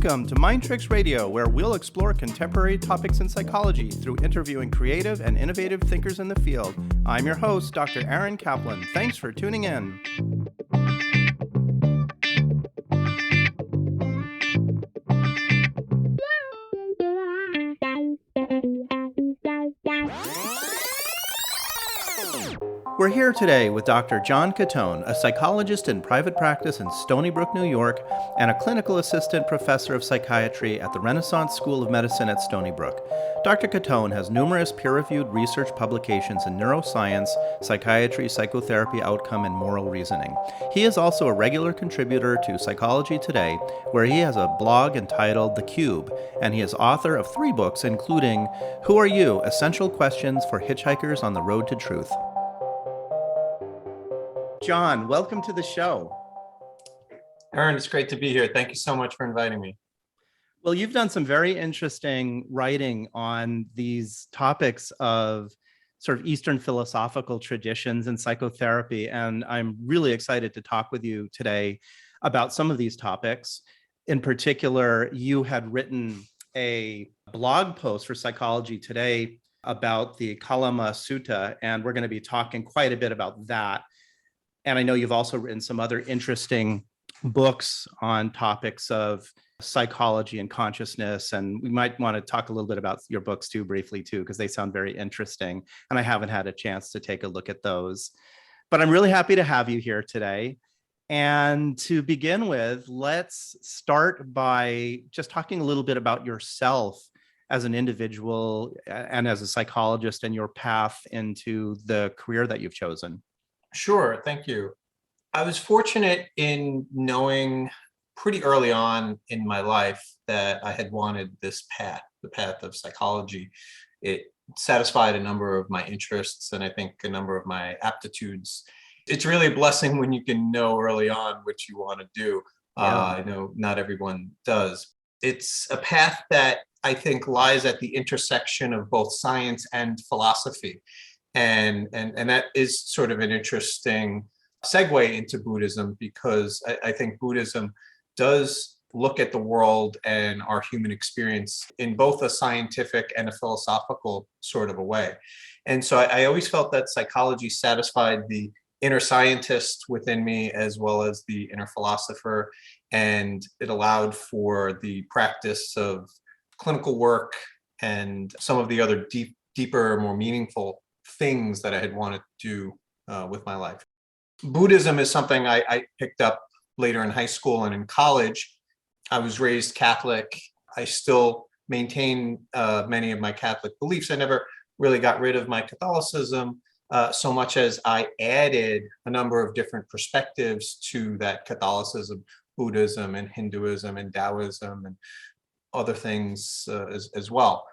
Welcome to Mind Tricks Radio, where we'll explore contemporary topics in psychology through interviewing creative and innovative thinkers in the field. I'm your host, Dr. Aaron Kaplan. Thanks for tuning in. We're here today with Dr. John Cottone, a psychologist in private practice in Stony Brook, New York, and a clinical assistant professor of psychiatry at the Renaissance School of Medicine at Stony Brook. Dr. Cottone has numerous peer-reviewed research publications in neuroscience, psychiatry, psychotherapy, outcome, and moral reasoning. He is also a regular contributor to Psychology Today, where he has a blog entitled The Cube, and he is author of 3 books, including Who Are You? Essential Questions for Hitchhikers on the Road to Truth. John, welcome to the show. Aaron, it's great to be here. Thank you so much for inviting me. Well, you've done some very interesting writing on these topics of sort of Eastern philosophical traditions and psychotherapy, and I'm really excited to talk with you today about some of these topics. In particular, you had written a blog post for Psychology Today about the Kalama Sutta, and we're going to be talking quite a bit about that. And I know you've also written some other interesting books on topics of psychology and consciousness. And we might want to talk a little bit about your books too, briefly too, because they sound very interesting. And I haven't had a chance to take a look at those. But I'm really happy to have you here today. And to begin with, let's start by just talking a little bit about yourself as an individual and as a psychologist and your path into the career that you've chosen. Sure, thank you. I was fortunate in knowing pretty early on in my life that I had wanted this path, the path of psychology. It satisfied a number of my interests and I think a number of my aptitudes. It's really a blessing when you can know early on what you want to do. I know not everyone does. It's a path that I think lies at the intersection of both science and philosophy. And that is sort of an interesting segue into Buddhism, because I think Buddhism does look at the world and our human experience in both a scientific and a philosophical sort of a way. And so I always felt that psychology satisfied the inner scientist within me as well as the inner philosopher, and it allowed for the practice of clinical work and some of the other deeper, more meaningful things that I had wanted to do with my life. Buddhism is something I picked up later in high school and in college. I was raised Catholic. I still maintain many of my Catholic beliefs. I never really got rid of my Catholicism so much as I added a number of different perspectives to that Catholicism, Buddhism and Hinduism and Taoism and other things as well.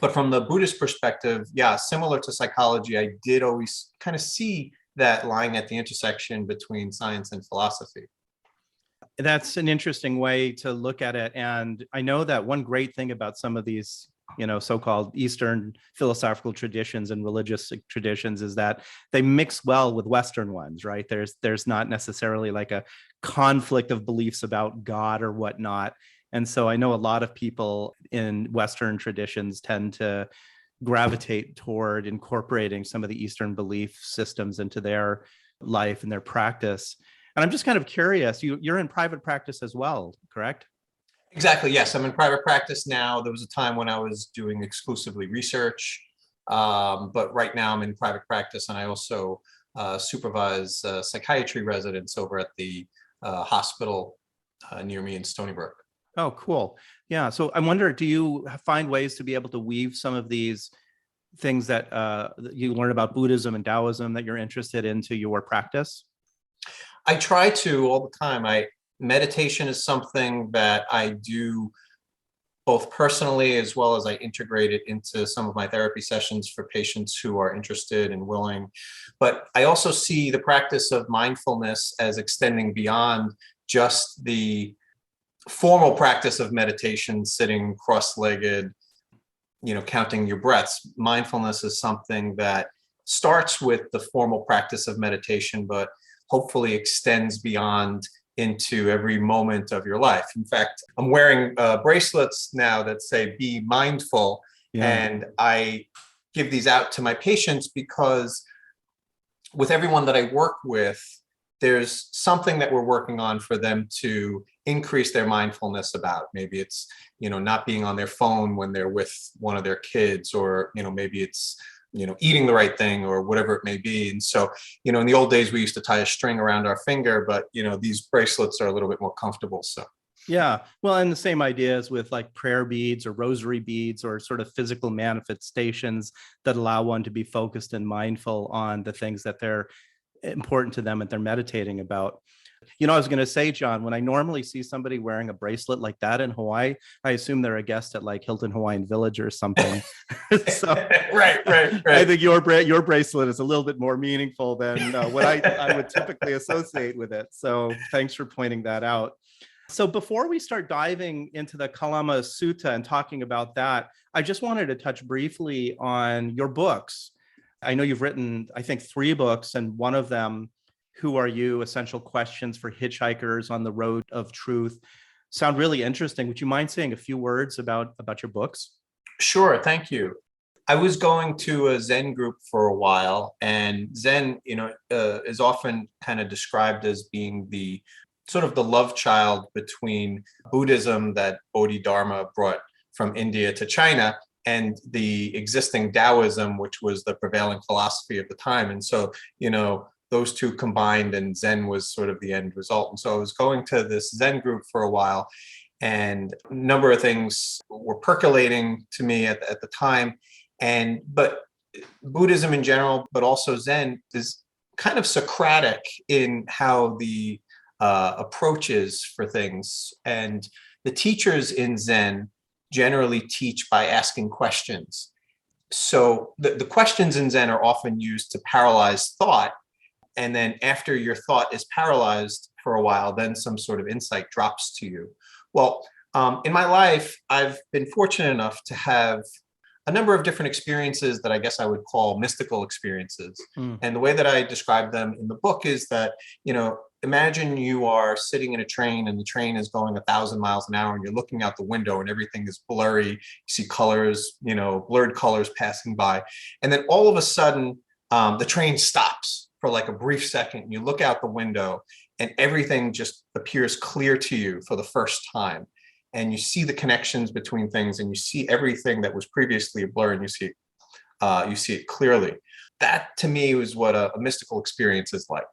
But from the Buddhist perspective, similar to psychology, I did always kind of see that lying at the intersection between science and philosophy. That's an interesting way to look at it. And I know that one great thing about some of these, so-called Eastern philosophical traditions and religious traditions is that they mix well with Western ones, right? There's not necessarily like a conflict of beliefs about God or whatnot. And so I know a lot of people in Western traditions tend to gravitate toward incorporating some of the Eastern belief systems into their life and their practice. And I'm just kind of curious, you're in private practice as well, correct? Exactly, yes. I'm in private practice now. There was a time when I was doing exclusively research, but right now I'm in private practice, and I also supervise psychiatry residents over at the hospital near me in Stony Brook. Oh, cool. Yeah. So I wonder, do you find ways to be able to weave some of these things that you learn about Buddhism and Taoism that you're interested into your practice? I try to all the time. Meditation is something that I do both personally as well as I integrate it into some of my therapy sessions for patients who are interested and willing. But I also see the practice of mindfulness as extending beyond just the formal practice of meditation, sitting cross-legged, counting your breaths. Mindfulness is something that starts with the formal practice of meditation, but hopefully extends beyond into every moment of your life. In fact, I'm wearing bracelets now that say be mindful. Yeah. And I give these out to my patients because with everyone that I work with, there's something that we're working on for them to increase their mindfulness about. Maybe it's, not being on their phone when they're with one of their kids, or, maybe it's, eating the right thing or whatever it may be. And so, in the old days, we used to tie a string around our finger, but, these bracelets are a little bit more comfortable. So. Yeah. Well, and the same ideas with like prayer beads or rosary beads or sort of physical manifestations that allow one to be focused and mindful on the things that they're important to them and they're meditating about. I was going to say, John, when I normally see somebody wearing a bracelet like that in Hawaii, I assume they're a guest at like Hilton Hawaiian Village or something. So right. I think your bracelet is a little bit more meaningful than what I would typically associate with it. So thanks for pointing that out. So before we start diving into the Kalama Sutta and talking about that, I just wanted to touch briefly on your books. I know you've written, I think, 3 books, and one of them, Who Are You? Essential Questions for Hitchhikers on the Road of Truth, sound really interesting. Would you mind saying a few words about your books? Sure, thank you. I was going to a Zen group for a while, and Zen, is often kind of described as being the sort of the love child between Buddhism that Bodhidharma brought from India to China and the existing Taoism, which was the prevailing philosophy of the time. And so, those two combined, and Zen was sort of the end result. And so I was going to this Zen group for a while, and a number of things were percolating to me at the time. But Buddhism in general, but also Zen, is kind of Socratic in how the approaches for things. And the teachers in Zen generally teach by asking questions. So the questions in Zen are often used to paralyze thought. And then after your thought is paralyzed for a while, then some sort of insight drops to you. Well, in my life, I've been fortunate enough to have a number of different experiences that I guess I would call mystical experiences. And the way that I describe them in the book is that, imagine you are sitting in a train and the train is going 1,000 miles an hour and you're looking out the window and everything is blurry. You see colors, blurred colors passing by. And then all of a sudden, the train stops for like a brief second. You look out the window and everything just appears clear to you for the first time. And you see the connections between things and you see everything that was previously a blur and you see it clearly. That to me was what a mystical experience is like.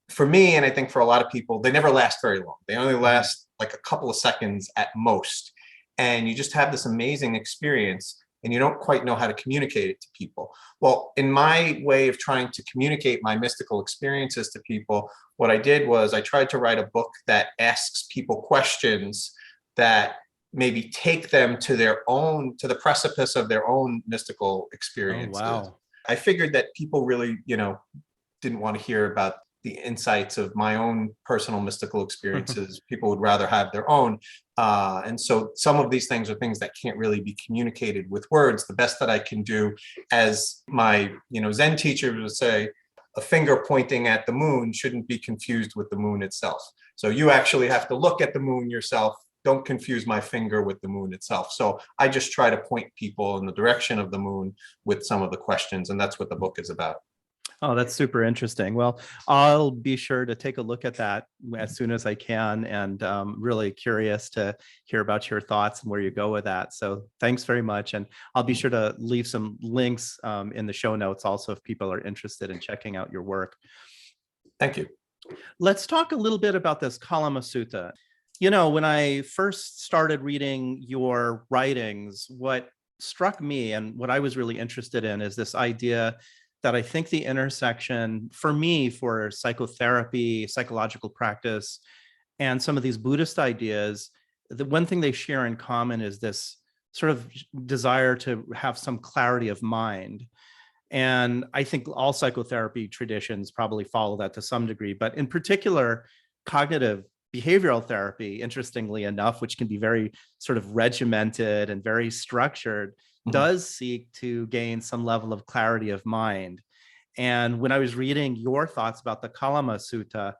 For me, and I think for a lot of people, they never last very long. They only last like a couple of seconds at most. And you just have this amazing experience and you don't quite know how to communicate it to people. Well, in my way of trying to communicate my mystical experiences to people, what I did was I tried to write a book that asks people questions that maybe take them to the precipice of their own mystical experiences. Oh, wow. I figured that people really, didn't want to hear about the insights of my own personal mystical experiences. People would rather have their own. And so some of these things are things that can't really be communicated with words. The best that I can do, as my, Zen teacher would say, a finger pointing at the moon shouldn't be confused with the moon itself. So you actually have to look at the moon yourself. Don't confuse my finger with the moon itself. So I just try to point people in the direction of the moon with some of the questions. And that's what the book is about. Oh, that's super interesting. Well, I'll be sure to take a look at that as soon as I can, and really curious to hear about your thoughts and where you go with that. So thanks very much. And I'll be sure to leave some links in the show notes also if people are interested in checking out your work. Thank you. Let's talk a little bit about this Kalama Sutta. When I first started reading your writings, what struck me and what I was really interested in is this idea that I think the intersection for me, for psychotherapy, psychological practice, and some of these Buddhist ideas, the one thing they share in common is this sort of desire to have some clarity of mind. And I think all psychotherapy traditions probably follow that to some degree, but in particular, cognitive behavioral therapy, interestingly enough, which can be very sort of regimented and very structured, does seek to gain some level of clarity of mind. And when I was reading your thoughts about the Kalama Sutta,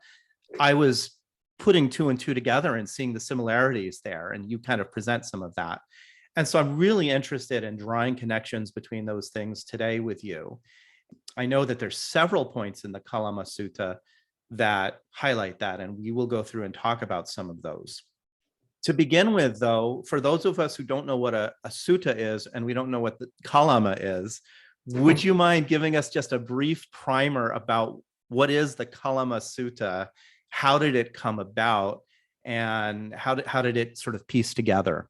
I was putting two and two together and seeing the similarities there. And you kind of present some of that. And so I'm really interested in drawing connections between those things today with you. I know that there's several points in the Kalama Sutta that highlight that, and we will go through and talk about some of those. To begin with, though, for those of us who don't know what a sutta is, and we don't know what the Kalama is, would you mind giving us just a brief primer about what is the Kalama Sutta? How did it come about? And how did it sort of piece together?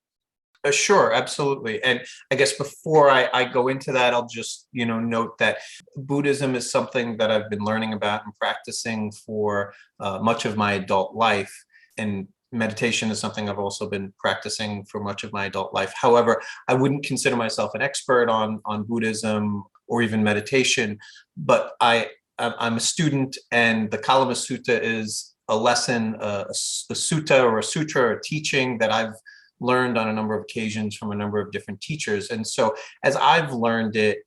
Sure, absolutely. And I guess before I go into that, I'll just, note that Buddhism is something that I've been learning about and practicing for much of my adult life. And meditation is something I've also been practicing for much of my adult life. However, I wouldn't consider myself an expert on Buddhism or even meditation, but I'm a student, and the Kalama Sutta is a lesson, a sutta or a sutra or teaching that I've learned on a number of occasions from a number of different teachers. And so as I've learned it,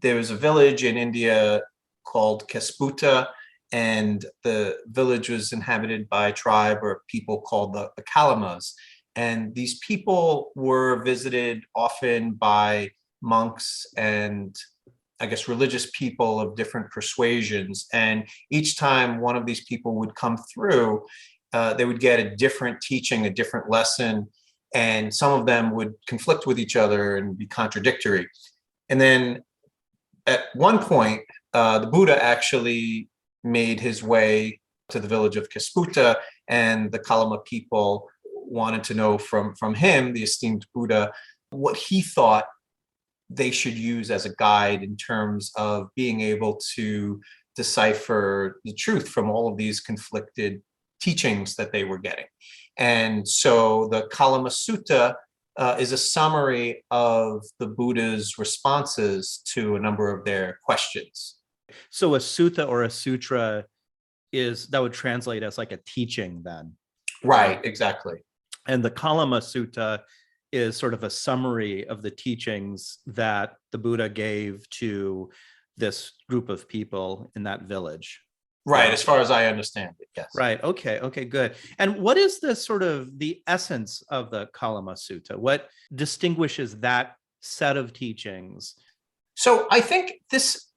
there was a village in India called Kesputa, and the village was inhabited by a tribe or people called the Kalamas. And these people were visited often by monks and, I guess, religious people of different persuasions. And each time one of these people would come through, they would get a different teaching, a different lesson, and some of them would conflict with each other and be contradictory. And then at one point, the Buddha actually made his way to the village of Kesputa, and the Kalama people wanted to know from him, the esteemed Buddha, what he thought they should use as a guide in terms of being able to decipher the truth from all of these conflicted teachings that they were getting. And so the Kalama Sutta is a summary of the Buddha's responses to a number of their questions. So a sutta or a sutra that would translate as like a teaching then. Right, exactly. And the Kalama Sutta is sort of a summary of the teachings that the Buddha gave to this group of people in that village. Right, as far as I understand it, yes. Right, okay, good. And what is the sort of the essence of the Kalama Sutta? What distinguishes that set of teachings? So I think this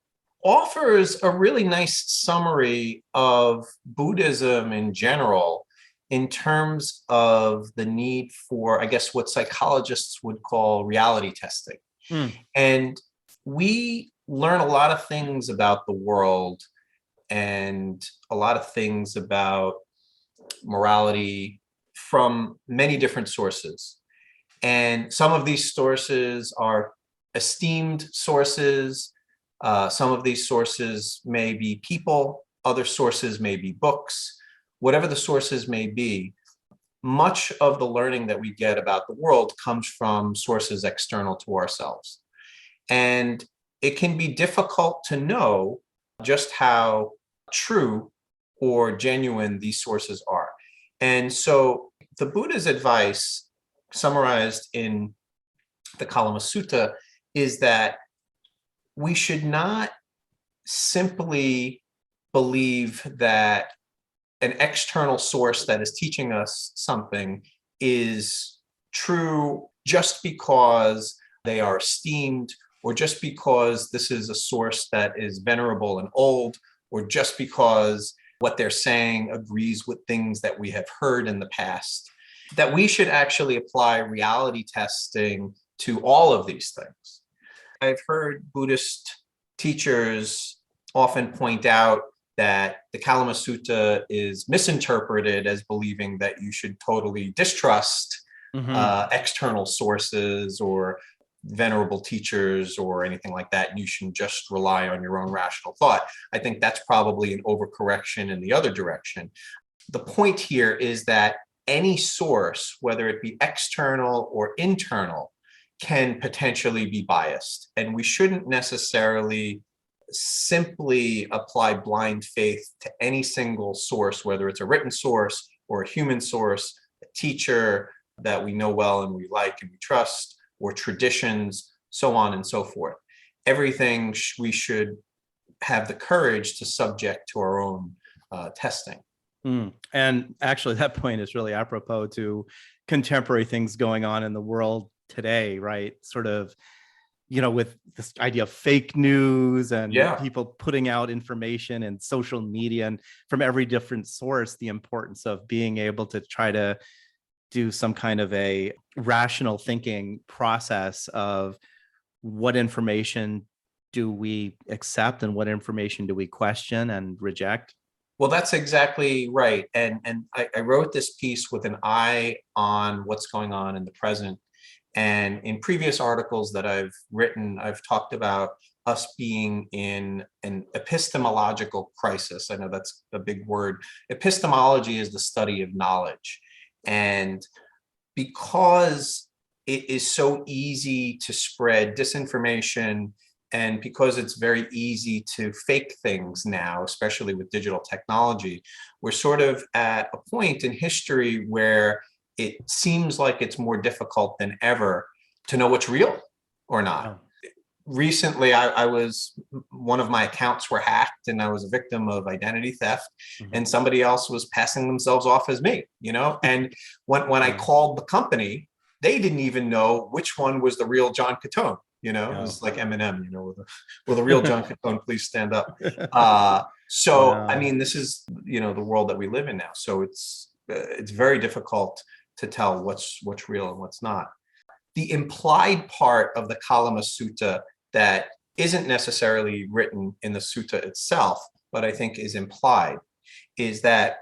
offers a really nice summary of Buddhism in general in terms of the need for, I guess, what psychologists would call reality testing. And we learn a lot of things about the world and a lot of things about morality from many different sources. And some of these sources are esteemed sources. Some of these sources may be people, other sources may be books. Whatever the sources may be, much of the learning that we get about the world comes from sources external to ourselves. And it can be difficult to know just how true or genuine these sources are. And so the Buddha's advice, summarized in the Kalama Sutta, is that we should not simply believe that an external source that is teaching us something is true just because they are esteemed, or just because this is a source that is venerable and old, or just because what they're saying agrees with things that we have heard in the past. That we should actually apply reality testing to all of these things. I've heard Buddhist teachers often point out that the Kalama Sutta is misinterpreted as believing that you should totally distrust external sources or venerable teachers or anything like that, and you should just rely on your own rational thought. I think that's probably an overcorrection in the other direction. The point here is that any source, whether it be external or internal, can potentially be biased, and we shouldn't necessarily simply apply blind faith to any single source, whether it's a written source or a human source, a teacher that we know well and we like and we trust, or traditions, so on and so forth. Everything we should have the courage to subject to our own testing. And actually, that point is really apropos to contemporary things going on in the world today, right? Sort of, with this idea of fake news and Yeah. people putting out information and social media and from every different source, the importance of being able to try to do some kind of a rational thinking process of what information do we accept and what information do we question and reject. Well, that's exactly right. And I wrote this piece with an eye on what's going on in the present. And in previous articles that I've written, I've talked about us being in an epistemological crisis. I know that's a big word. Epistemology is the study of knowledge. And because it is so easy to spread disinformation, and because it's very easy to fake things now, especially with digital technology, we're sort of at a point in history where it seems like it's more difficult than ever to know what's real or not. Wow. Recently, one of my accounts were hacked and I was a victim of identity theft, and somebody else was passing themselves off as me, and when I called the company, they didn't even know which one was the real John Cottone. It was like Eminem, will the real John Cottone please stand up? So, I mean, this is, the world that we live in now. So it's very difficult to tell what's real and what's not. The implied part of the Kalama Sutta that isn't necessarily written in the sutta itself, but I think is implied, is that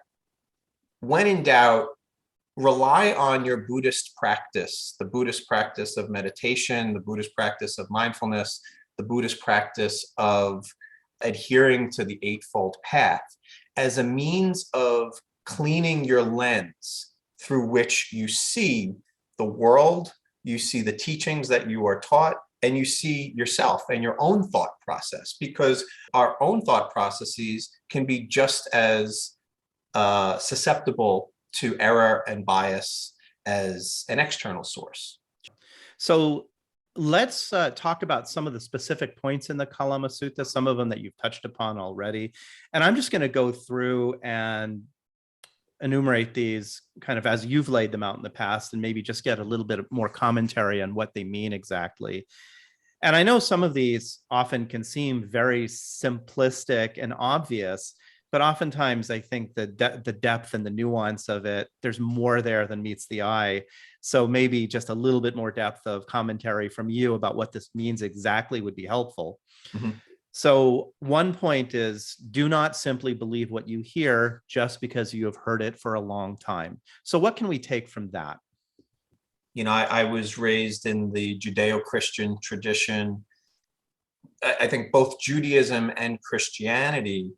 when in doubt, rely on your Buddhist practice, the Buddhist practice of meditation, the Buddhist practice of mindfulness, the Buddhist practice of adhering to the Eightfold Path as a means of cleaning your lens through which you see the world, you see the teachings that you are taught, and you see yourself and your own thought process, because our own thought processes can be just as susceptible to error and bias as an external source. So let's talk about some of the specific points in the Kalama Sutta, some of them that you've touched upon already. And I'm just going to go through and enumerate these kind of as you've laid them out in the past, and maybe just get a little bit more commentary on what they mean exactly. And I know some of these often can seem very simplistic and obvious, but oftentimes I think the depth and the nuance of it, there's more there than meets the eye. So maybe just a little bit more depth of commentary from you about what this means exactly would be helpful. So one point is, do not simply believe what you hear just because you have heard it for a long time. So what can we take from that? I was raised in the Judeo-Christian tradition. I think both Judaism and Christianity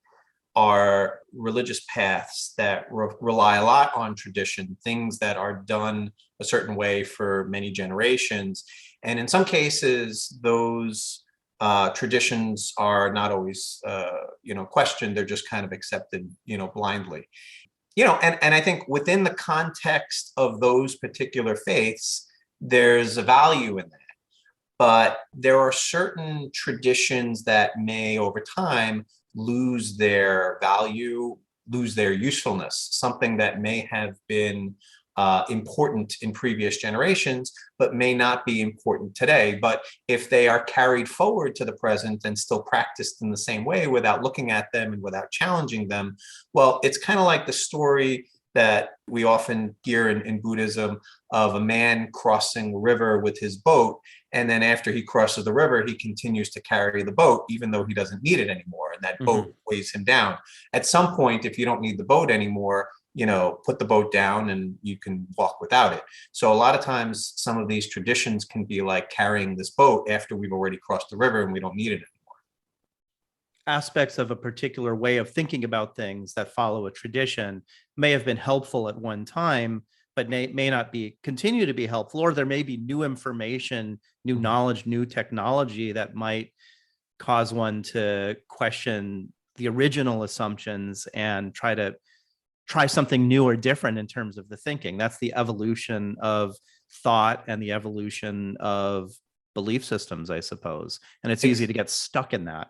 are religious paths that rely a lot on tradition, things that are done a certain way for many generations. And in some cases, those traditions are not always, questioned. They're just kind of accepted, blindly. And I think within the context of those particular faiths, there's a value in that. But there are certain traditions that may, over time, lose their value, lose their usefulness, something that may have been important in previous generations, but may not be important today. But if they are carried forward to the present and still practiced in the same way without looking at them and without challenging them, well, it's kind of like the story that we often hear in Buddhism of a man crossing a river with his boat. And then after he crosses the river, he continues to carry the boat, even though he doesn't need it anymore. And that boat weighs him down. At some point, if you don't need the boat anymore, put the boat down and you can walk without it. So a lot of times, some of these traditions can be like carrying this boat after we've already crossed the river and we don't need it anymore. Aspects of a particular way of thinking about things that follow a tradition may have been helpful at one time, but may not continue to be helpful, or there may be new information, new knowledge, new technology that might cause one to question the original assumptions and try something new or different in terms of the thinking. That's the evolution of thought and the evolution of belief systems, I suppose. And it's easy to get stuck in that.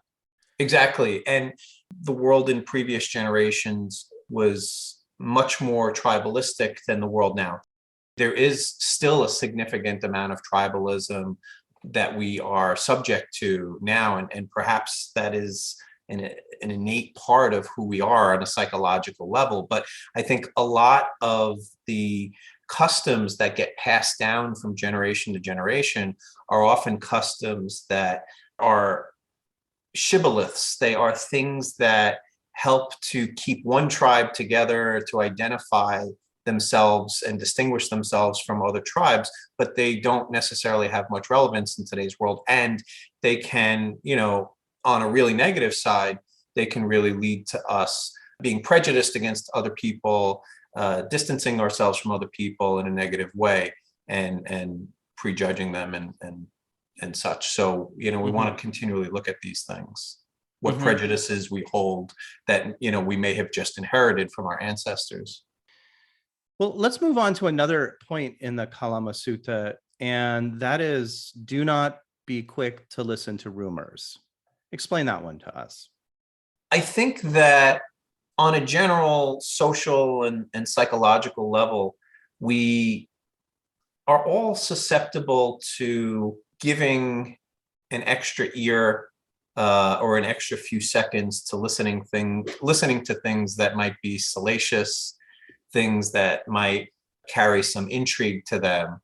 Exactly. And the world in previous generations was much more tribalistic than the world now. There is still a significant amount of tribalism that we are subject to now, and perhaps that is an innate part of who we are on a psychological level. But I think a lot of the customs that get passed down from generation to generation are often customs that are shibboleths. They are things that help to keep one tribe together, to identify themselves and distinguish themselves from other tribes, but they don't necessarily have much relevance in today's world. And they can, on a really negative side, they can really lead to us being prejudiced against other people, distancing ourselves from other people in a negative way, and prejudging them and such. So, we want to continually look at these things, what prejudices we hold that, we may have just inherited from our ancestors. Well, let's move on to another point in the Kalama Sutta, and that is, do not be quick to listen to rumors. Explain that one to us. I think that on a general social and psychological level, we are all susceptible to giving an extra ear or an extra few seconds to listening to things that might be salacious, things that might carry some intrigue to them.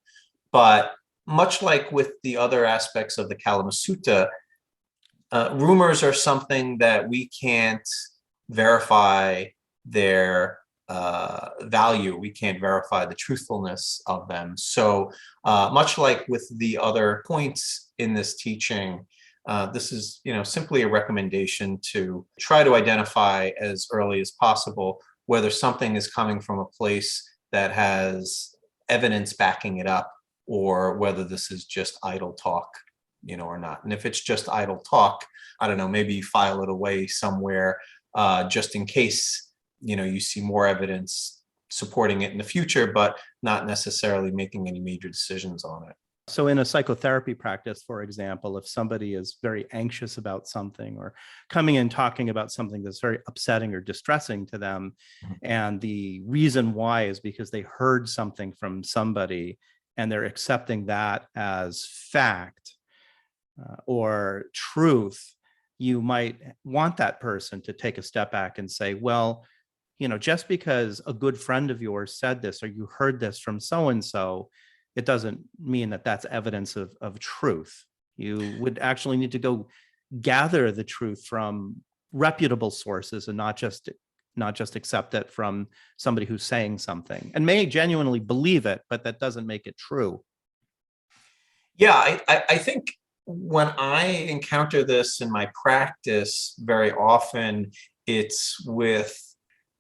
But much like with the other aspects of the Kalama Sutta, rumors are something that we can't verify their value. We can't verify the truthfulness of them. So much like with the other points in this teaching, this is, simply a recommendation to try to identify as early as possible whether something is coming from a place that has evidence backing it up, or whether this is just idle talk, or not. And if it's just idle talk, I don't know, maybe file it away somewhere just in case, you see more evidence supporting it in the future, but not necessarily making any major decisions on it. So in a psychotherapy practice, for example, if somebody is very anxious about something or coming in talking about something that's very upsetting or distressing to them, and the reason why is because they heard something from somebody and they're accepting that as fact or truth, you might want that person to take a step back and say, well, just because a good friend of yours said this or you heard this from so-and-so, it doesn't mean that that's evidence of truth. You would actually need to go gather the truth from reputable sources and not just accept it from somebody who's saying something and may genuinely believe it, but that doesn't make it true. Yeah, I think when I encounter this in my practice, very often it's with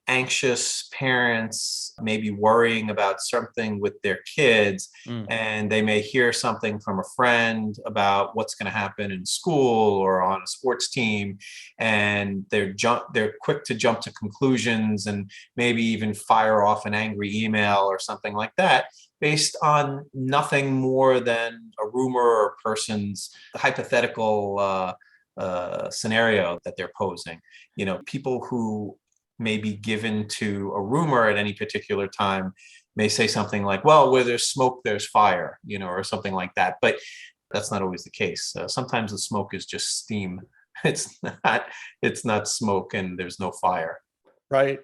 anxious parents, maybe worrying about something with their kids, and they may hear something from a friend about what's going to happen in school or on a sports team, and they're quick to jump to conclusions and maybe even fire off an angry email or something like that based on nothing more than a rumor or a person's hypothetical scenario that they're posing. People who may be given to a rumor at any particular time may say something like, well, where there's smoke, there's fire, or something like that. But that's not always the case. Sometimes the smoke is just steam. It's not smoke and there's no fire. Right.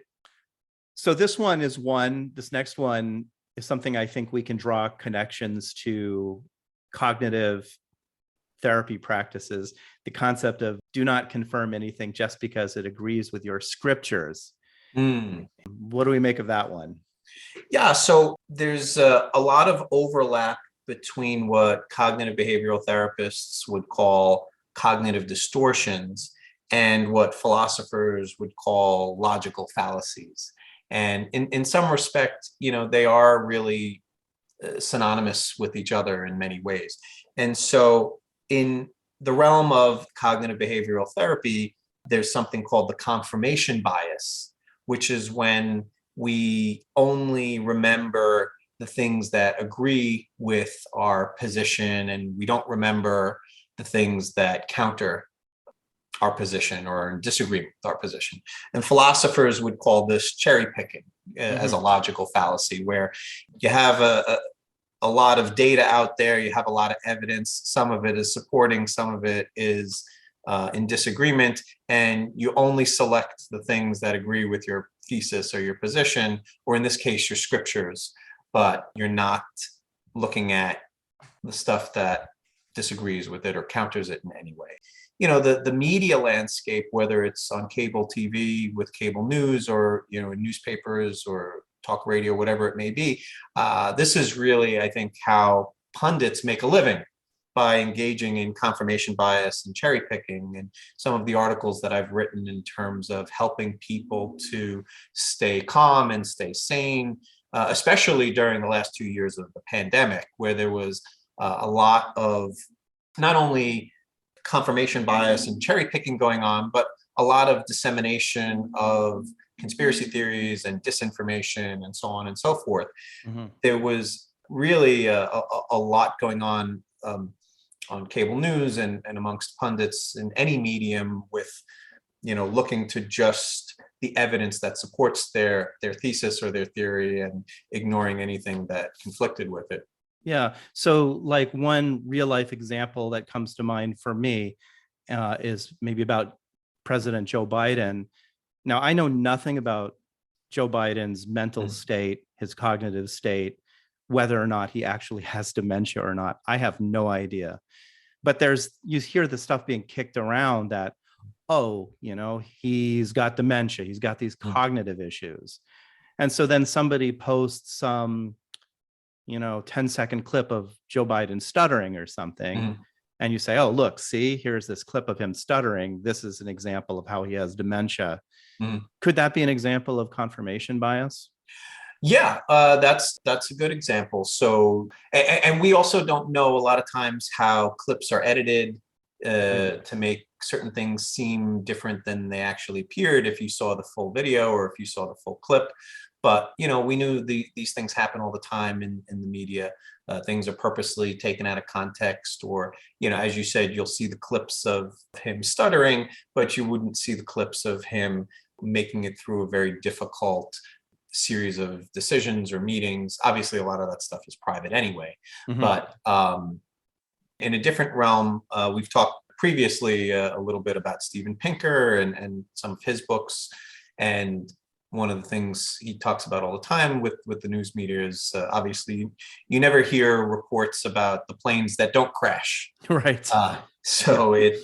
So this next one is something I think we can draw connections to cognitive therapy practices, the concept of do not confirm anything just because it agrees with your scriptures. What do we make of that one? Yeah, so there's a lot of overlap between what cognitive behavioral therapists would call cognitive distortions and what philosophers would call logical fallacies. And in some respect, they are really synonymous with each other in many ways. And so in the realm of cognitive behavioral therapy, there's something called the confirmation bias, which is when we only remember the things that agree with our position and we don't remember the things that counter our position or in disagreement with our position. And philosophers would call this cherry picking as a logical fallacy, where you have a lot of data out there, you have a lot of evidence, some of it is supporting, some of it is in disagreement, and you only select the things that agree with your thesis or your position, or in this case, your scriptures, but you're not looking at the stuff that disagrees with it or counters it in any way. You know, the media landscape, whether it's on cable TV with cable news or, you know, in newspapers or talk radio, whatever it may be, this is really, I think, how pundits make a living, by engaging in confirmation bias and cherry picking. And some of the articles that I've written in terms of helping people to stay calm and stay sane, especially during the last 2 years of the pandemic, where there was a lot of not only confirmation bias and cherry picking going on, but a lot of dissemination of conspiracy theories and disinformation and so on and so forth. There was really a lot going on cable news and amongst pundits in any medium, with, you know, looking to just the evidence that supports their thesis or their theory and ignoring anything that conflicted with it. Yeah. So like one real life example that comes to mind for me is maybe about President Joe Biden. Now, I know nothing about Joe Biden's mental state, his cognitive state, whether or not he actually has dementia or not. I have no idea. But you hear the stuff being kicked around that, oh, you know, he's got dementia, he's got these cognitive issues. And so then somebody posts some, you know, 10-second clip of Joe Biden stuttering or something. And you say, oh, look, see, here's this clip of him stuttering. This is an example of how he has dementia. Could that be an example of confirmation bias? Yeah, that's a good example. So, and we also don't know a lot of times how clips are edited to make certain things seem different than they actually appeared if you saw the full video or if you saw the full clip. But, you know, we knew these things happen all the time in the media. Things are purposely taken out of context, or, you know, as you said, you'll see the clips of him stuttering, but you wouldn't see the clips of him making it through a very difficult series of decisions or meetings. Obviously, a lot of that stuff is private anyway. But in a different realm, we've talked previously a little bit about Steven Pinker and some of his books. And one of the things he talks about all the time with the news media is obviously you never hear reports about the planes that don't crash. Right. So it,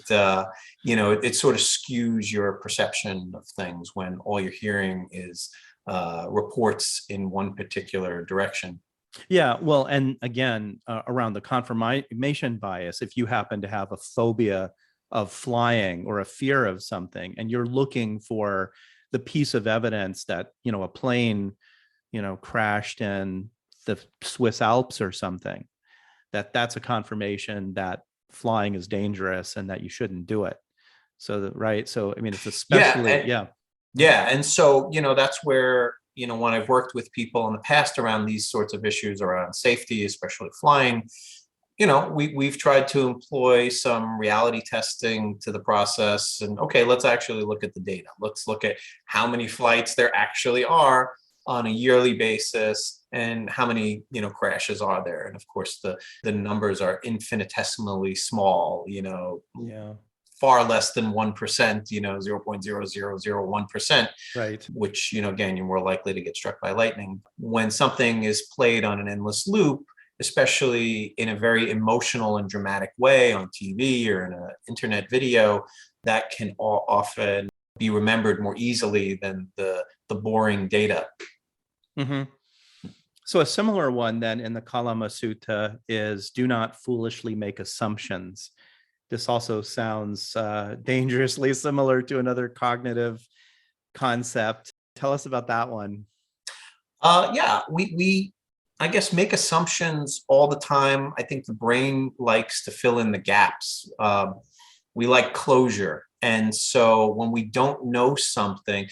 you know, it sort of skews your perception of things when all you're hearing is reports in one particular direction. Yeah, well, and again, around the confirmation bias, if you happen to have a phobia of flying or a fear of something, and you're looking for the piece of evidence that, you know, a plane, you know, crashed in the Swiss Alps or something, that's a confirmation that flying is dangerous and that you shouldn't do it. So, right. So, I mean, it's especially, Yeah. And so, you know, that's where, you know, when I've worked with people in the past around these sorts of issues around safety, especially flying, you know, we've tried to employ some reality testing to the process. And okay, let's actually look at the data. Let's look at how many flights there actually are on a yearly basis and how many, you know, crashes are there. And of course, the numbers are infinitesimally small, you know, far less than 1%, you know, 0.0001%, right. Which, you know, again, you're more likely to get struck by lightning. When something is played on an endless loop, especially in a very emotional and dramatic way on TV or in an internet video, that can often be remembered more easily than the boring data. So a similar one then in the Kalama Sutta is do not foolishly make assumptions. This also sounds dangerously similar to another cognitive concept. Tell us about that one. Yeah, we I guess make assumptions all the time. I think the brain likes to fill in the gaps. We like closure. And so when we don't know something,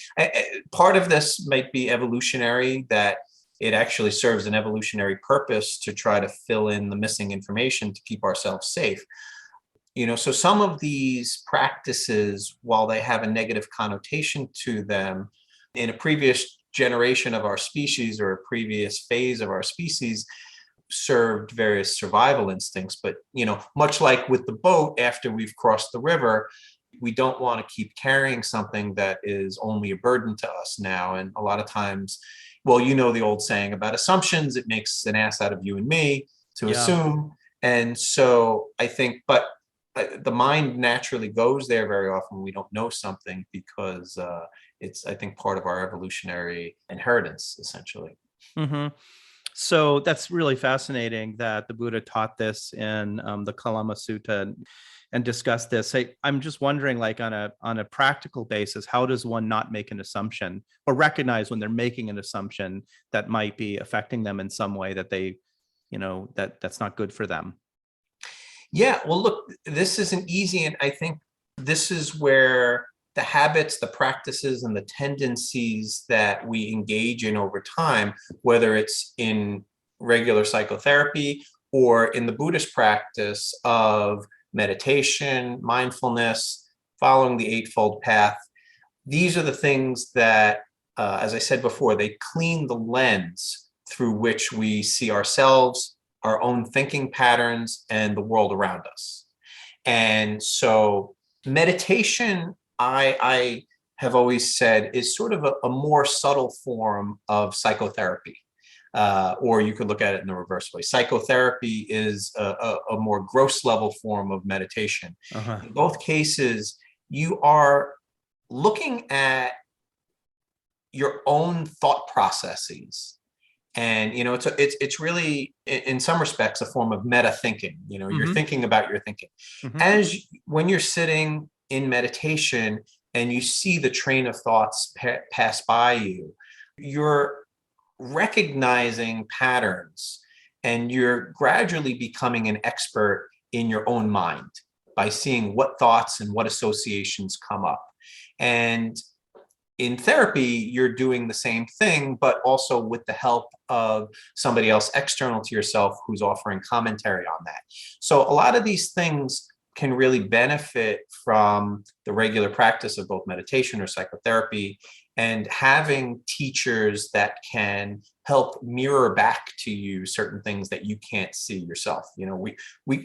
part of this might be evolutionary, that it actually serves an evolutionary purpose to try to fill in the missing information to keep ourselves safe. So some of these practices, while they have a negative connotation to them, in a previous generation of our species or a previous phase of our species, served various survival instincts. But, much like with the boat, after we've crossed the river, we don't want to keep carrying something that is only a burden to us now. And a lot of times, well, the old saying about assumptions, it makes an ass out of you and me to Yeah. assume. And so I think, but the mind naturally goes there very often when we don't know something, because it's, I think, part of our evolutionary inheritance, essentially. Hmm. So that's really fascinating that the Buddha taught this in the Kalama Sutta and discussed this. I'm just wondering, like on a practical basis, how does one not make an assumption or recognize when they're making an assumption that might be affecting them in some way that they, that's not good for them? Yeah, well, look, this isn't easy. And I think this is where the habits, the practices, and the tendencies that we engage in over time, whether it's in regular psychotherapy or in the Buddhist practice of meditation, mindfulness, following the Eightfold Path, these are the things that, as I said before, they clean the lens through which we see ourselves, our own thinking patterns, and the world around us. And so meditation, I have always said, is sort of a more subtle form of psychotherapy. Or you could look at it in the reverse way. Psychotherapy is a more gross level form of meditation. Uh-huh. In both cases, you are looking at your own thought processes. And it's really, in some respects, a form of meta thinking. You're Hmm. thinking about your thinking. Hmm. When you're sitting in meditation and you see the train of thoughts pass by you, you're recognizing patterns, and you're gradually becoming an expert in your own mind by seeing what thoughts and what associations come up. And in therapy, you're doing the same thing, but also with the help of somebody else external to yourself who's offering commentary on that. So a lot of these things can really benefit from the regular practice of both meditation or psychotherapy, and having teachers that can help mirror back to you certain things that you can't see yourself.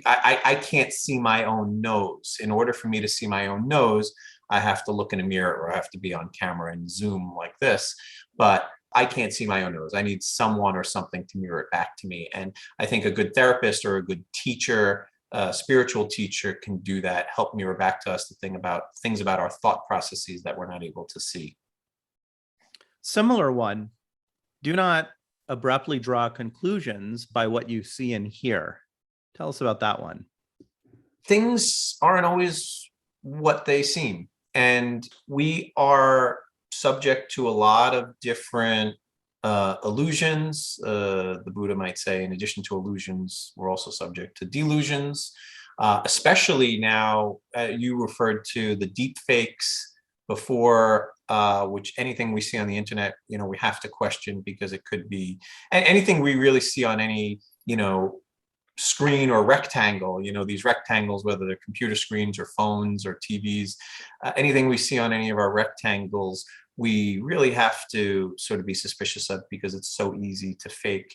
I can't see my own nose. In order for me to see my own nose, I have to look in a mirror, or I have to be on camera and Zoom like this. But I can't see my own nose. I need someone or something to mirror it back to me. And I think a good therapist or a good teacher, a spiritual teacher, can do that, help mirror back to us things about our thought processes that we're not able to see. Similar one. Do not abruptly draw conclusions by what you see and hear. Tell us about that one. Things aren't always what they seem. And we are subject to a lot of different illusions. The Buddha might say, in addition to illusions, we're also subject to delusions. Especially now, you referred to the deep fakes before, which anything we see on the internet, we have to question, because it could be anything we really see on any, screen or rectangle, these rectangles, whether they're computer screens or phones or TVs, anything we see on any of our rectangles, we really have to sort of be suspicious of, because it's so easy to fake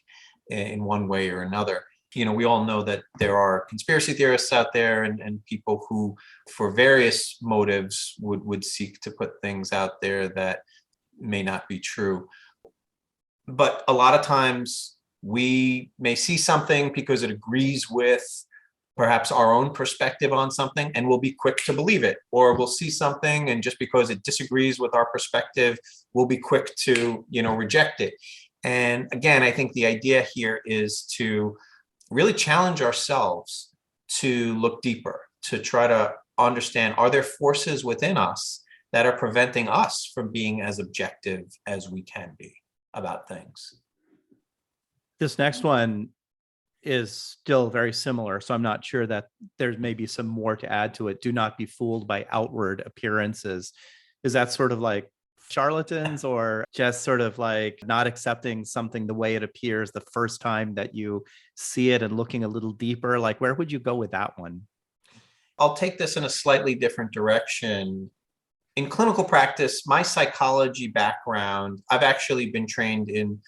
in one way or another. We all know that there are conspiracy theorists out there, and people who, for various motives, would seek to put things out there that may not be true. But a lot of times, we may see something because it agrees with perhaps our own perspective on something, and we'll be quick to believe it. Or we'll see something, and just because it disagrees with our perspective, we'll be quick to, reject it. And again, I think the idea here is to really challenge ourselves to look deeper, to try to understand, are there forces within us that are preventing us from being as objective as we can be about things? This next one is still very similar, so I'm not sure that there's maybe some more to add to it. Do not be fooled by outward appearances. Is that sort of like charlatans, or just sort of like not accepting something the way it appears the first time that you see it and looking a little deeper? Like, where would you go with that one? I'll take this in a slightly different direction. In clinical practice, my psychology background, I've actually been trained in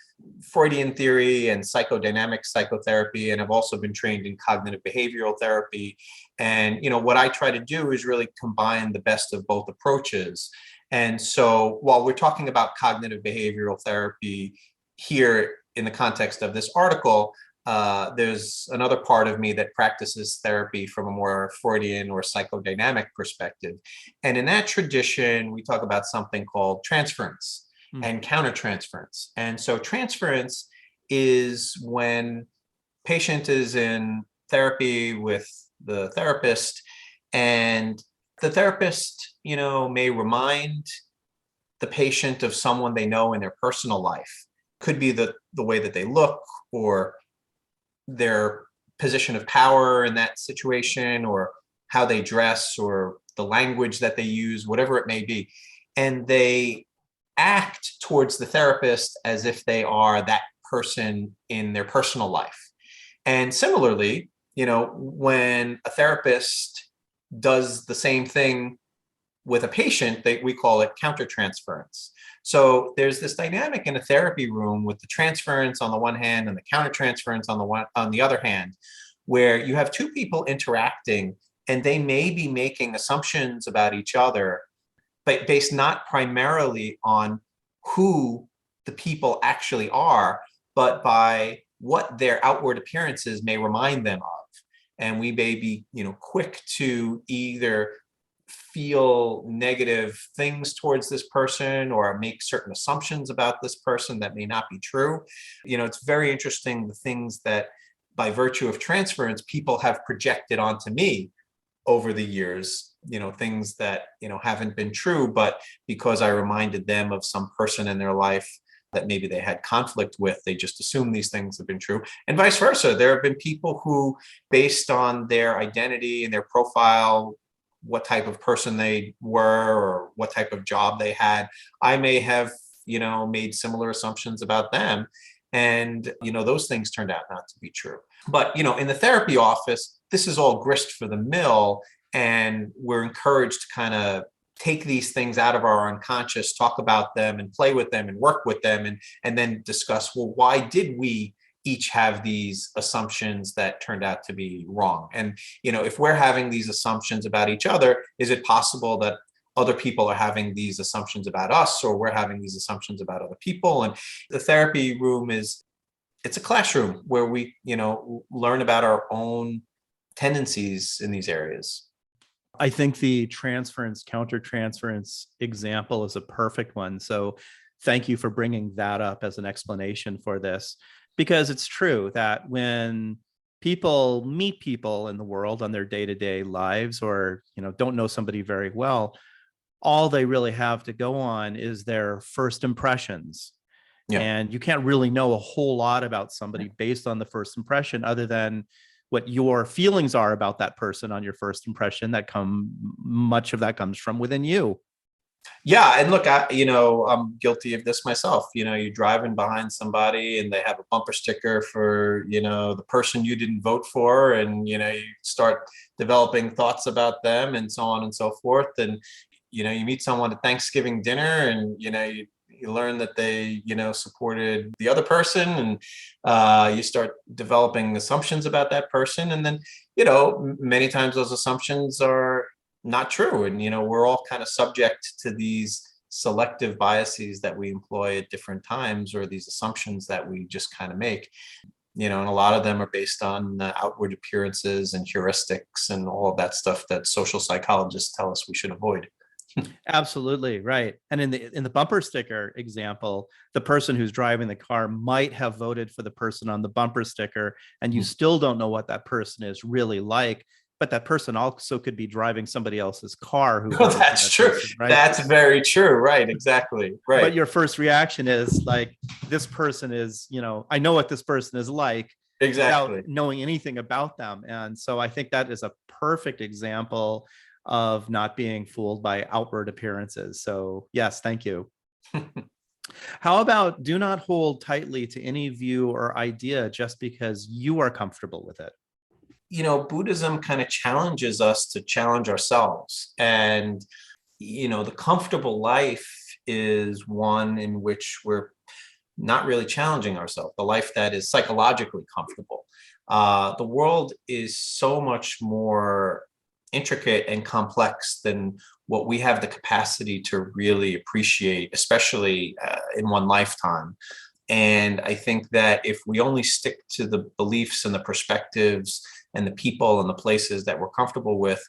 Freudian theory and psychodynamic psychotherapy, and I've also been trained in cognitive behavioral therapy. And, what I try to do is really combine the best of both approaches. And so while we're talking about cognitive behavioral therapy here in the context of this article, there's another part of me that practices therapy from a more Freudian or psychodynamic perspective. And in that tradition, we talk about something called transference and countertransference. And so transference is when patient is in therapy with the therapist, and the therapist, may remind the patient of someone they know in their personal life. Could be the way that they look, or their position of power in that situation, or how they dress, or the language that they use, whatever it may be. And they act towards the therapist as if they are that person in their personal life. And similarly, when a therapist does the same thing with a patient, we call it countertransference. So there's this dynamic in a therapy room with the transference on the one hand and the countertransference on the other hand, where you have two people interacting and they may be making assumptions about each other, but based not primarily on who the people actually are, but by what their outward appearances may remind them of. And we may be, quick to either feel negative things towards this person or make certain assumptions about this person that may not be true. It's very interesting, the things that by virtue of transference people have projected onto me over the years, things that, haven't been true, but because I reminded them of some person in their life that maybe they had conflict with, they just assume these things have been true. And vice versa. There have been people who, based on their identity and their profile, what type of person they were or what type of job they had, I may have, made similar assumptions about them. And, those things turned out not to be true. But, in the therapy office, this is all grist for the mill. And we're encouraged to kind of take these things out of our unconscious, talk about them and play with them and work with them, and then discuss, well, why did we each have these assumptions that turned out to be wrong? And, if we're having these assumptions about each other, is it possible that other people are having these assumptions about us, or we're having these assumptions about other people? And the therapy room it's a classroom where we, learn about our own tendencies in these areas. I think the transference, countertransference example is a perfect one. So thank you for bringing that up as an explanation for this, because it's true that when people meet people in the world on their day-to-day lives, or, don't know somebody very well, all they really have to go on is their first impressions. Yeah. And you can't really know a whole lot about somebody based on the first impression, other than what your feelings are about that person on your first impression. Much of that comes from within you. Yeah. And look, I'm guilty of this myself. You're driving behind somebody and they have a bumper sticker for, the person you didn't vote for. And, you start developing thoughts about them and so on and so forth. And, you meet someone at Thanksgiving dinner and, you learn that they, supported the other person, and you start developing assumptions about that person. And then, many times those assumptions are not true. And, we're all kind of subject to these selective biases that we employ at different times, or these assumptions that we just kind of make, and a lot of them are based on outward appearances and heuristics and all of that stuff that social psychologists tell us we should avoid. Absolutely right. And in the bumper sticker example, the person who's driving the car might have voted for the person on the bumper sticker, and you still don't know what that person is really like. But that person also could be driving somebody else's car. That's true. Person, right? That's very true. Right. Exactly. Right. But your first reaction is like, this person is, I know what this person is like. Exactly. Without knowing anything about them. And so I think that is a perfect example of not being fooled by outward appearances. So yes, thank you. How about do not hold tightly to any view or idea just because you are comfortable with it? Buddhism kind of challenges us to challenge ourselves. And, the comfortable life is one in which we're not really challenging ourselves, the life that is psychologically comfortable. The world is so much more intricate and complex than what we have the capacity to really appreciate, especially in one lifetime. And I think that if we only stick to the beliefs and the perspectives and the people and the places that we're comfortable with,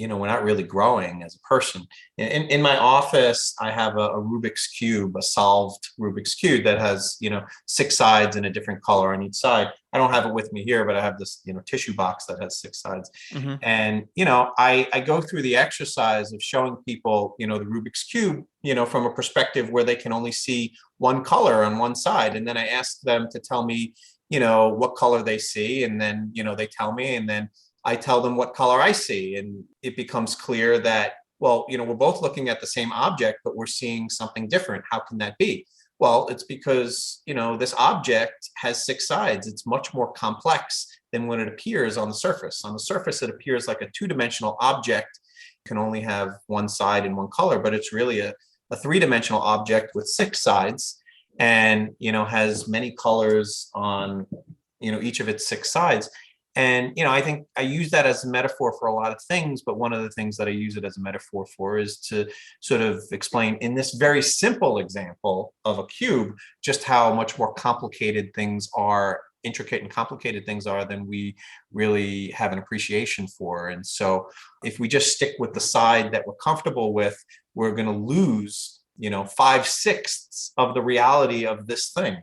we're not really growing as a person. In my office, I have a Rubik's Cube, a solved Rubik's Cube that has, 6 sides and a different color on each side. I don't have it with me here, but I have this, tissue box that has 6 sides. Mm-hmm. And, I go through the exercise of showing people, the Rubik's Cube, from a perspective where they can only see one color on one side. And then I ask them to tell me, what color they see. And then, they tell me, and then I tell them what color I see. And it becomes clear that, well, we're both looking at the same object, but we're seeing something different. How can that be? Well, it's because, this object has 6 sides. It's much more complex than when it appears on the surface. On the surface, it appears like a 2-dimensional object. You can only have one side and one color, but it's really a 3-dimensional object with 6 sides and, has many colors on, each of its 6 sides. And, I think I use that as a metaphor for a lot of things, but one of the things that I use it as a metaphor for is to sort of explain in this very simple example of a cube, just how much more complicated things are, intricate and complicated things are than we really have an appreciation for. And so if we just stick with the side that we're comfortable with, we're going to lose, 5/6 of the reality of this thing.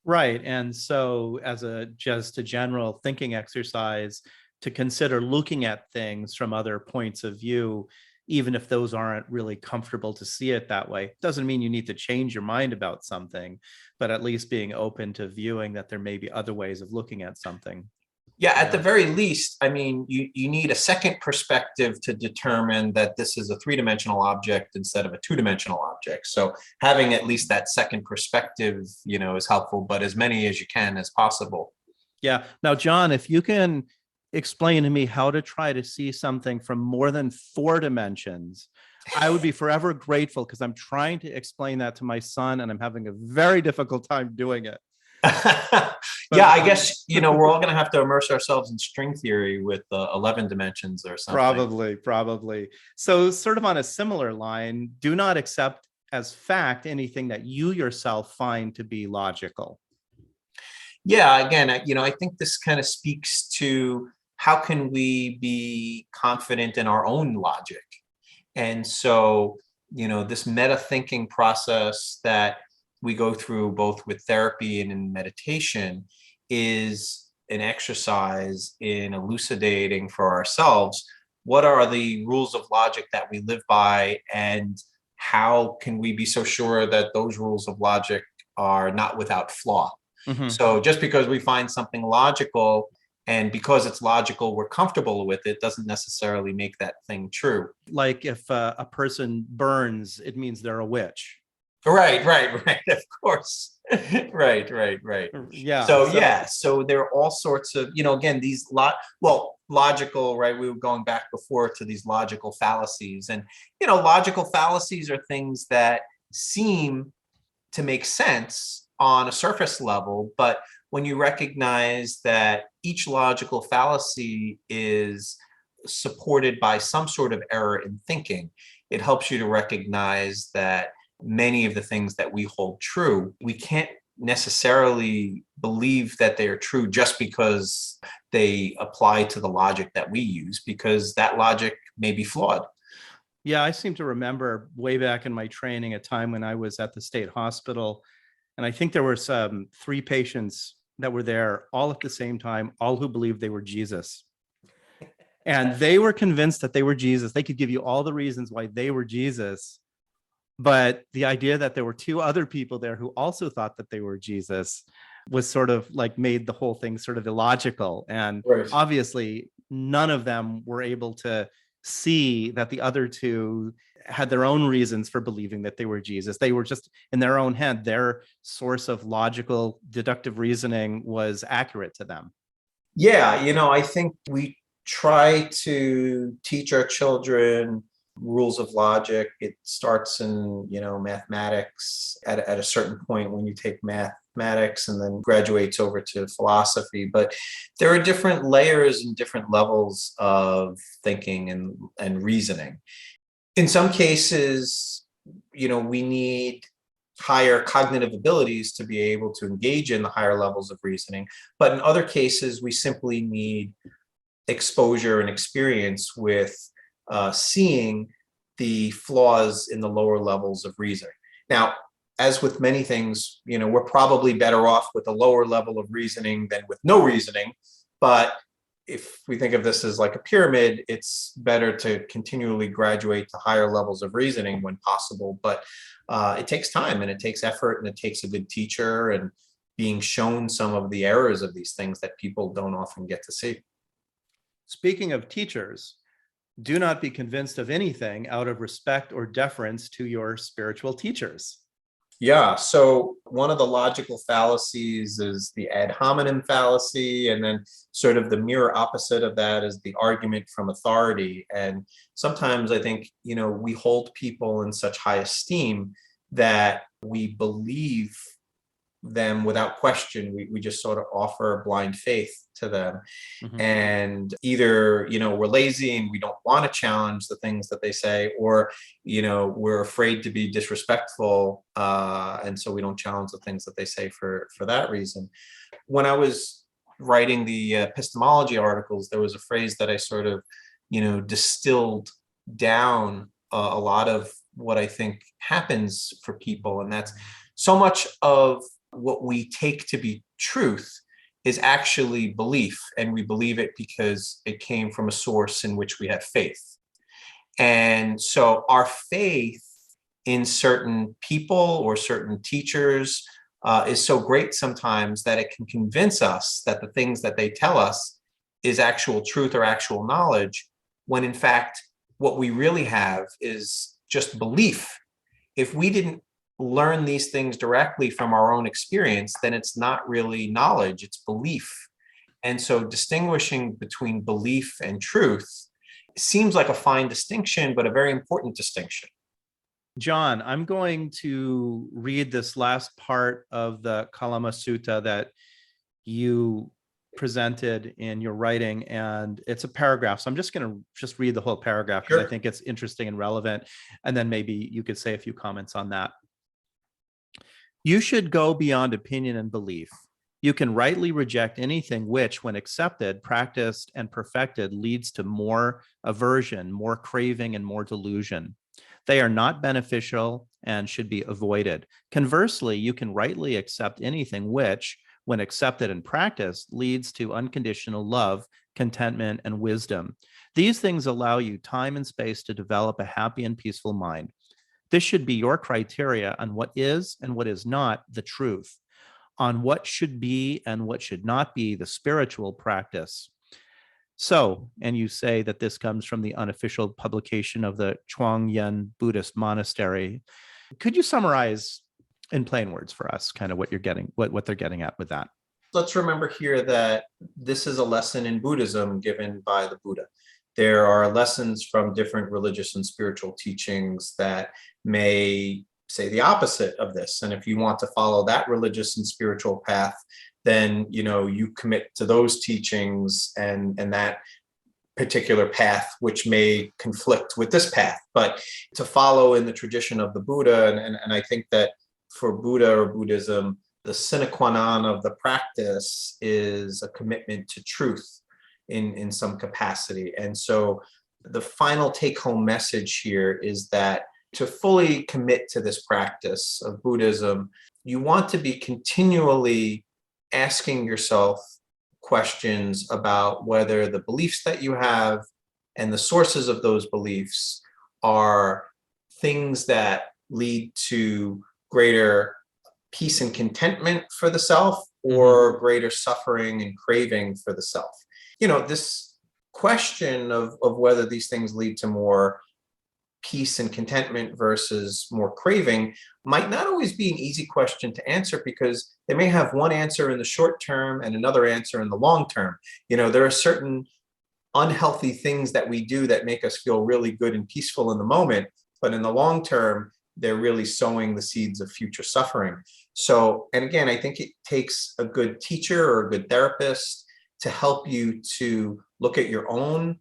Right. And so as just a general thinking exercise to consider looking at things from other points of view, even if those aren't really comfortable to see it that way, doesn't mean you need to change your mind about something, but at least being open to viewing that there may be other ways of looking at something. Yeah, at the very least, I mean, you need a second perspective to determine that this is a 3-dimensional object instead of a 2-dimensional object. So having at least that second perspective, is helpful, but as many as you can as possible. Yeah. Now, John, if you can explain to me how to try to see something from more than 4 dimensions, I would be forever grateful, because I'm trying to explain that to my son and I'm having a very difficult time doing it. Yeah, I guess, we're all going to have to immerse ourselves in string theory with 11 dimensions or something. Probably. So sort of on a similar line, do not accept as fact anything that you yourself find to be logical. Yeah, again, I think this kind of speaks to how can we be confident in our own logic? And so, this meta thinking process that we go through both with therapy and in meditation is an exercise in elucidating for ourselves what are the rules of logic that we live by, and how can we be so sure that those rules of logic are not without flaw. Mm-hmm. So just because we find something logical and because it's logical, we're comfortable with it, doesn't necessarily make that thing true. Like if a person burns, it means they're a witch. Right. Of course. Right. Yeah. So there are all sorts of, again, these logical, right? We were going back before to these logical fallacies, and, logical fallacies are things that seem to make sense on a surface level, but when you recognize that each logical fallacy is supported by some sort of error in thinking, it helps you to recognize that many of the things that we hold true, we can't necessarily believe that they are true just because they apply to the logic that we use, because that logic may be flawed. Yeah, I seem to remember way back in my training a time when I was at the state hospital, and I think there were 3 patients that were there all at the same time, all who believed they were Jesus. And they were convinced that they were Jesus. They could give you all the reasons why they were Jesus. But the idea that there were 2 other people there who also thought that they were Jesus was sort of like made the whole thing sort of illogical. And Right. Obviously, none of them were able to see that the other 2 had their own reasons for believing that they were Jesus. They were just in their own head. Their source of logical deductive reasoning was accurate to them. Yeah, I think we try to teach our children rules of logic. It starts in, mathematics at a certain point when you take mathematics and then graduates over to philosophy. But there are different layers and different levels of thinking and reasoning. In some cases, we need higher cognitive abilities to be able to engage in the higher levels of reasoning. But in other cases, we simply need exposure and experience with seeing the flaws in the lower levels of reasoning. Now, as with many things, we're probably better off with a lower level of reasoning than with no reasoning. But if we think of this as like a pyramid, it's better to continually graduate to higher levels of reasoning when possible. But it takes time and it takes effort and it takes a good teacher and being shown some of the errors of these things that people don't often get to see. Speaking of teachers, do not be convinced of anything out of respect or deference to your spiritual teachers. Yeah, so one of the logical fallacies is the ad hominem fallacy, and then sort of the mirror opposite of that is the argument from authority. And sometimes I think, we hold people in such high esteem that we believe them without question. We just sort of offer blind faith to them. Mhm. And either, we're lazy and we don't want to challenge the things that they say, or, we're afraid to be disrespectful. And so we don't challenge the things that they say for that reason. When I was writing the epistemology articles, there was a phrase that I sort of, distilled down a lot of what I think happens for people. And that's so much of what we take to be truth is actually belief. And we believe it because it came from a source in which we have faith. And so our faith in certain people or certain teachers is so great sometimes that it can convince us that the things that they tell us is actual truth or actual knowledge, when in fact, what we really have is just belief. If we didn't learn these things directly from our own experience, then it's not really knowledge, it's belief. And so distinguishing between belief and truth seems like a fine distinction, but a very important distinction. John, I'm going to read this last part of the Kalama Sutta that you presented in your writing, and it's a paragraph. So I'm just going to read the whole paragraph because I think it's interesting and relevant. And then maybe you could say a few comments on that. You should go beyond opinion and belief. You can rightly reject anything which, when accepted, practiced, and perfected, leads to more aversion, more craving, and more delusion. They are not beneficial and should be avoided. Conversely, you can rightly accept anything which, when accepted and practiced, leads to unconditional love, contentment, and wisdom. These things allow you time and space to develop a happy and peaceful mind. This should be your criteria on what is and what is not the truth, on what should be and what should not be the spiritual practice. So, and you say that this comes from the unofficial publication of the Chuang-Yen Buddhist monastery. Could you summarize in plain words for us kind of what you're getting, what they're getting at with that? Let's remember here that this is a lesson in Buddhism given by the Buddha. There are lessons from different religious and spiritual teachings that may say the opposite of this. And if you want to follow that religious and spiritual path, then you commit to those teachings and that particular path, which may conflict with this path. But to follow in the tradition of the Buddha, and I think that for Buddha or Buddhism, the sine qua non of the practice is a commitment to truth in some capacity. And so the final take-home message here is that to fully commit to this practice of Buddhism, you want to be continually asking yourself questions about whether the beliefs that you have and the sources of those beliefs are things that lead to greater peace and contentment for the self or greater suffering and craving for the self. This question of whether these things lead to more peace and contentment versus more craving might not always be an easy question to answer, because they may have one answer in the short term and another answer in the long term. There are certain unhealthy things that we do that make us feel really good and peaceful in the moment, but in the long term, they're really sowing the seeds of future suffering. So, and again, I think it takes a good teacher or a good therapist to help you to look at your own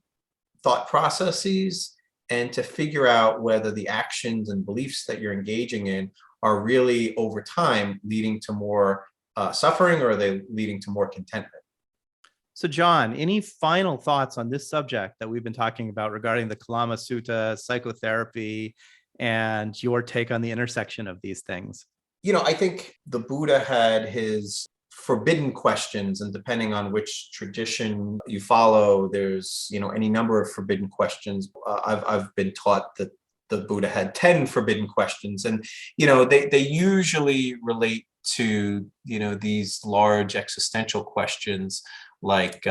thought processes and to figure out whether the actions and beliefs that you're engaging in are really over time leading to more suffering, or are they leading to more contentment? So John, any final thoughts on this subject that we've been talking about regarding the Kalama Sutta, psychotherapy, and your take on the intersection of these things? I think the Buddha had his forbidden questions, and depending on which tradition you follow, there's any number of forbidden questions. I've been taught that the Buddha had 10 forbidden questions, and they usually relate to these large existential questions like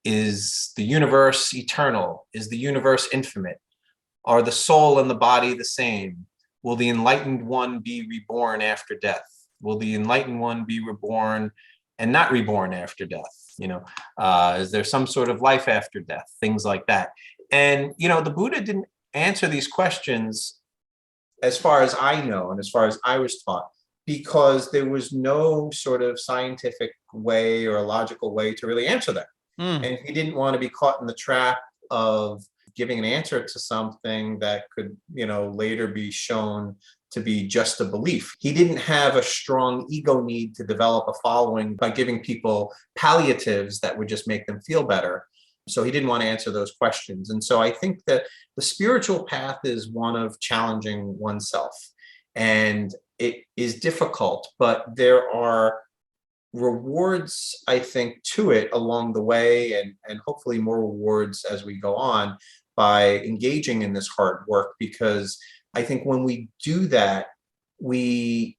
is the universe eternal? Is the universe infinite? Are the soul and the body the same? Will the enlightened one be reborn after death? Will the enlightened one be reborn and not reborn after death? Is there some sort of life after death? Things like that. And, the Buddha didn't answer these questions as far as I know, and as far as I was taught, because there was no sort of scientific way or a logical way to really answer them. And he didn't want to be caught in the trap of giving an answer to something that could, later be shown to be just a belief. He didn't have a strong ego need to develop a following by giving people palliatives that would just make them feel better. So he didn't want to answer those questions. And so I think that the spiritual path is one of challenging oneself. And it is difficult, but there are rewards, I think, to it along the way, and hopefully more rewards as we go on by engaging in this hard work, because I think when we do that, we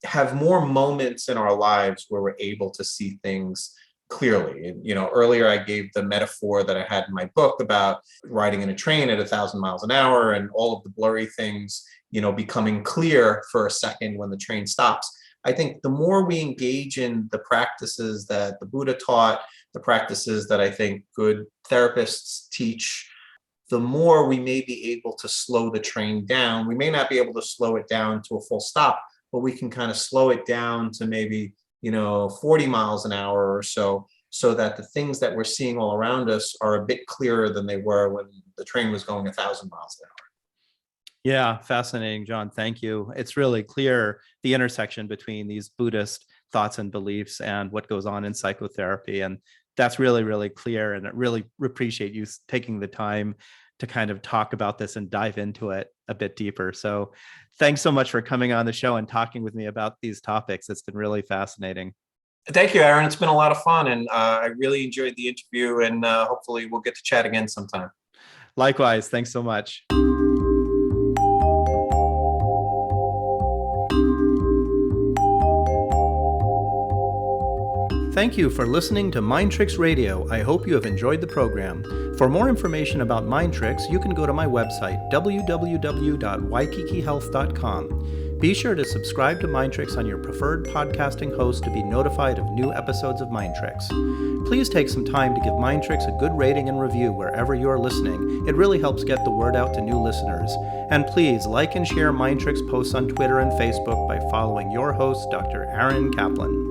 have more moments in our lives where we're able to see things clearly. And, earlier I gave the metaphor that I had in my book about riding in a train at 1,000 miles an hour and all of the blurry things, becoming clear for a second when the train stops. I think the more we engage in the practices that the Buddha taught, the practices that I think good therapists teach, the more we may be able to slow the train down. We may not be able to slow it down to a full stop, but we can kind of slow it down to maybe, 40 miles an hour or so that the things that we're seeing all around us are a bit clearer than they were when the train was going 1,000 miles an hour. Yeah, fascinating, John. Thank you. It's really clear the intersection between these Buddhist thoughts and beliefs and what goes on in psychotherapy. And that's really, really clear. And I really appreciate you taking the time to kind of talk about this and dive into it a bit deeper. So thanks so much for coming on the show and talking with me about these topics. It's been really fascinating. Thank you, Aaron. It's been a lot of fun, and I really enjoyed the interview, and hopefully we'll get to chat again sometime. Likewise. Thanks so much. Thank you for listening to Mind Tricks Radio. I hope you have enjoyed the program. For more information about Mind Tricks, you can go to my website, www.waikikihealth.com. Be sure to subscribe to Mind Tricks on your preferred podcasting host to be notified of new episodes of Mind Tricks. Please take some time to give Mind Tricks a good rating and review wherever you are listening. It really helps get the word out to new listeners. And please like and share Mind Tricks posts on Twitter and Facebook by following your host, Dr. Aaron Kaplan.